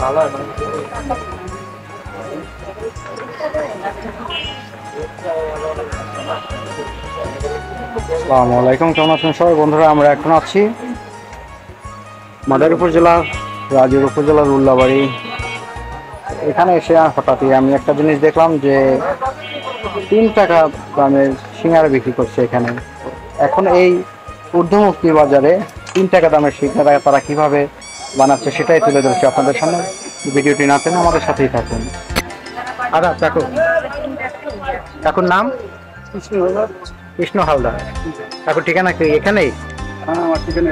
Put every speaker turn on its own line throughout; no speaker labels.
ভালো হয়। আসসালামু আলাইকুম, কেমন আছেন সবাই বন্ধুরা? আমরা এখন আছি মাদারীপুর জেলার রাজুর উপজেলার উল্লাবাড়ি। এখানে এসে হঠাৎই আমি একটা জিনিস দেখলাম যে 3 টাকা দামের সিঙ্গারা বিক্রি করছে এখানে। এখন এই ঊর্ধ্বমুখী বাজারে 3 টাকা দামের সিঙ্গারা তারা কিভাবে বানাচ্ছে সেটাই তুলে ধরছে আপনাদের সামনে। ভিডিওটি না টেনে আমাদের সাথেই থাকুন। আদা কাকু, কাকুর নাম কৃষ্ণ হালদার। কাকুর ঠিকানা কি এখানেই?
হ্যাঁ, আমার ঠিকানা।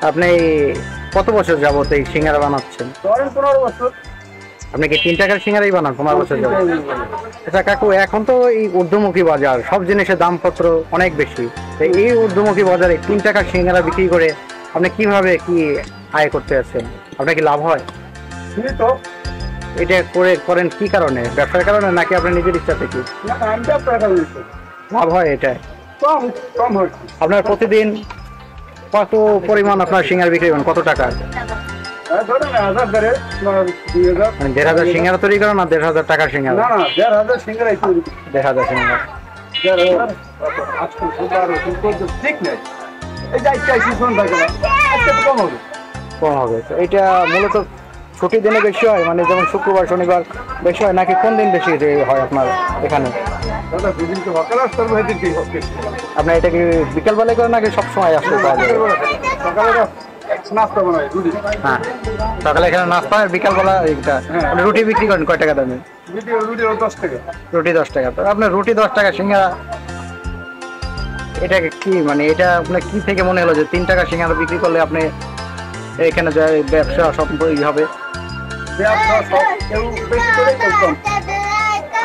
আপনি কত বছর যাবত এই সিঙ্গারা বানাচ্ছেন?
15 বছর।
আপনি কি 3 টাকার সিঙ্গারাই বানান 15 বছর যাবত? আচ্ছা কাকু, এখন তো এই ঊর্ধ্বমুখী বাজার, সব জিনিসের দামপত্র অনেক বেশি। তো এই ঊর্ধ্বমুখী বাজারে 3 টাকার সিঙ্গারা বিক্রি করে আপনি কিভাবে কি আয় করতে আছেন? আপনার কি লাভ হয়?
তো
এটা করেন কি কারণে? ব্যবসার কারণে নাকি আপনার নিজের ইচ্ছা থেকে লাভ হয়? এটা
কম কম হয়।
আপনার প্রতিদিন কত পরিমাণ আপনার সিঙ্গারা বিক্রি করেন? কত টাকা?
ধরেন 1000 ধরে 2000।
মানে 1500 সিঙ্গারা তৈরি করেন না 1500 টাকার সিঙ্গারা?
না না, 1500 সিঙ্গারা তৈরি।
1500 সিঙ্গারা।
1500 আজকে সুপার সুপার ঠিক নেই। এই যাই চাইছি ফোন থাকে না, আজকে তো কম হবে।
কম হবে। তো এটা মূলত ছুটির দিনে বেশি হয়, মানে যেমন শুক্রবার শনিবার বেশি হয়, নাকি কোন দিন বেশি হয় আপনার এখানে?
দাদা দুদিন তো সকালে আসতে হবে, এদিন কি হবে?
আপনার এটা কি বিকালবেলায় করেন নাকি সবসময় আসতে পাওয়া যায়?
সকালে নাস্তা বানাই দুদিন।
হ্যাঁ, সকালে এখানে নাস্তা হয়, বিকালবেলা এইটা। আপনি রুটি বিক্রি করেন কয় টাকা দামে?
রুটি 10 টাকা।
রুটি 10 টাকা। তো আপনার রুটি 10 টাকা, সিঙ্গারা এটা কি, মানে এটা আপনার কি থেকে মনে হলো যে 3 টাকা সিঙ্গারা বিক্রি করলে আপনি এখানে যে ব্যবসা সব হবে?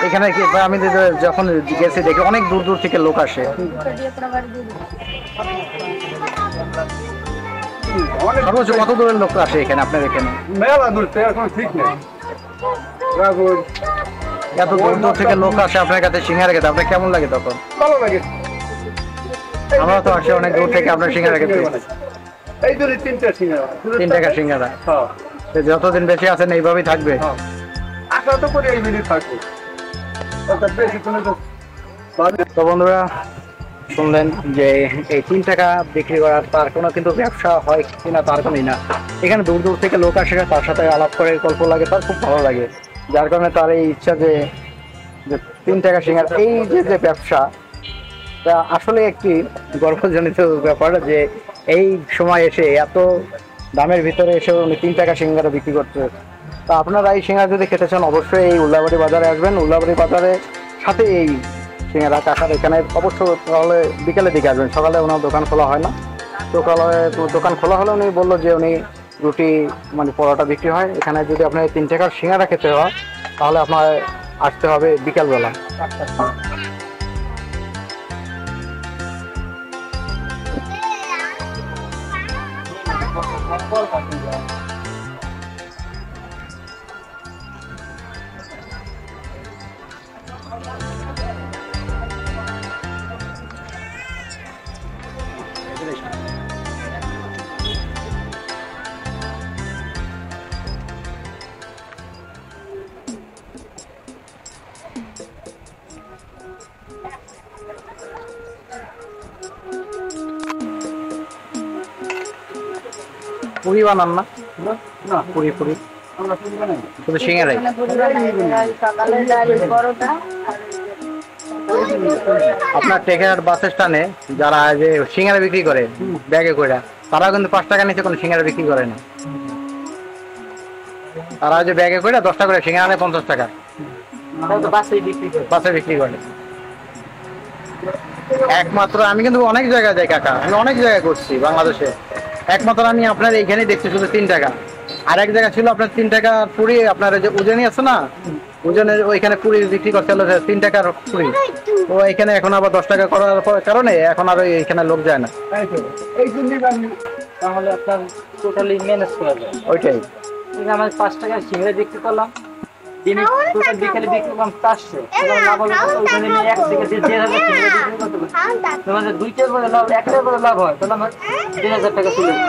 এখানে কি আমি যখন গেছি দেখি অনেক দূর দূর থেকে লোক আসে। সর্বোচ্চ কত দূরের লোক আসে এখানে আপনার এখানে?
মেলা দূর থেকে এখন ঠিক নেই।
এত দূর দূর থেকে লোক আসে আপনার কাছে সিঙ্গারা খেতে, আপনার কেমন লাগে তখন?
ভালো লাগে।
আমরা তো আসি অনেক দূর থেকে আপনার সিঙ্গারা খেতে।
এই দূরে 3টা সিঙ্গারা,
3 টাকা সিঙ্গারা।
হ্যাঁ,
যতদিন বেশি আছেন এইভাবেই থাকবে।
আশা তো করি এই মিনিট থাকবে। বেশি কোনো
তো বন্ধুরা শুনলেন যে এই 3 টাকা বিক্রি করার তার কোনো কিন্তু ব্যবসা হয় কিনা তার কোনোই না। এখানে দূর দূর থেকে লোক আসে, তার সাথে আলাপ করে গল্প লাগে, তার খুব ভালো লাগে। যার কারণে তার এই ইচ্ছা যে 3 টাকা সিঙ্গারা, এই যে ব্যবসা, তা আসলে একটি গর্বজনিত ব্যাপার যে এই সময় এসে এত দামের ভিতরে এসে উনি 3 টাকা সিঙ্গারা বিক্রি করতে। তা আপনারা এই সিঙ্গারা যদি খেতে চান অবশ্যই এই উল্লাবাড়ি বাজারে আসবেন। উল্লাবাড়ি বাজারে সাথে এই সিঙ্গারা কাকার এখানে অবশ্যই তাহলে বিকেলের দিকে আসবেন, সকালে ওনার দোকান খোলা হয় না। সকালে দোকান খোলা হলে উনি বললো যে উনি রুটি মানে পরোটা বিক্রি হয় এখানে। যদি আপনার 3 টাকার সিঙ্গারা খেতে হয় তাহলে আপনার আসতে হবে বিকালবেলা। পুরি বানান না?
না,
পুরি পুরি
আমরা পুরি বানাই।
শুধু সিঙ্গারাই? আপনার টেকের বাস স্ট্যান্ডে যারা যে সিঙ্গারা বিক্রি করে ব্যাগে করে, তারা কিন্তু 5 টাকা নিচে কোনো সিঙ্গারা বিক্রি করে না। তারা যে ব্যাগে করে 10 টাকা করে সিঙ্গারা নেয় 50 টাকা বাসে বিক্রি করে। একমাত্র আমি কিন্তু অনেক জায়গায় যাই কাকা, আমি অনেক জায়গায় করছি বাংলাদেশে। একমাত্র আমি আপনার এইখানে দেখছি শুধু 3 টাকা। আর এক জায়গা ছিল আপনার 3 টাকা পুরি, আপনার যে উজানি আছে না, উজানের ওইখানে পুরি বিক্রি করতে হলো 3 টাকার পুরি। তো এখানে এখন আবার 10 টাকা করার কারণে এখন আর এইখানে লোক যায় না।
এই জন্যই তাহলে আপনার টোটালি ম্যানেজ করা যায়।
ওইটাই
আমার 5 টাকা সিঙ্গারা বিক্রি করলাম, দিনে টোটাল বিকেলে বিক্রি করলাম 400। লাভ হলো ওখানে এক থেকে 1500 সিঙ্গারা বিক্রি করতে পারি। তোমাদের 2টা করে লাভ, 1টা করে লাভ হয়, তাহলে আমার 3000 টাকা চলে যায়।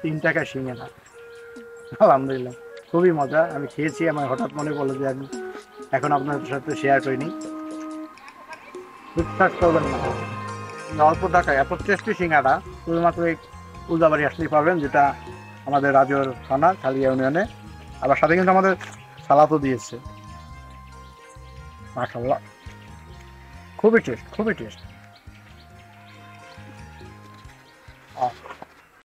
3 টাকা সিঙ্গারা। আলহামদুলিল্লাহ, খুবই মজা। আমি খেয়েছি, আমার হঠাৎ মনে পড়লো যে আমি এখন আপনাদের সাথে শেয়ার করিনি। বিশ্বাস করবেন না, অল্প টাকায় এত টেস্টি সিঙ্গারা শুধুমাত্র এই উলদাবাড়ি আসলেই পাবেন, যেটা আমাদের রাজর থানা খালিয়া ইউনিয়নে। আবার সাথে কিন্তু আমাদের সালাদও দিয়েছে। মাশাআল্লাহ, খুবই টেস্ট, খুবই টেস্ট।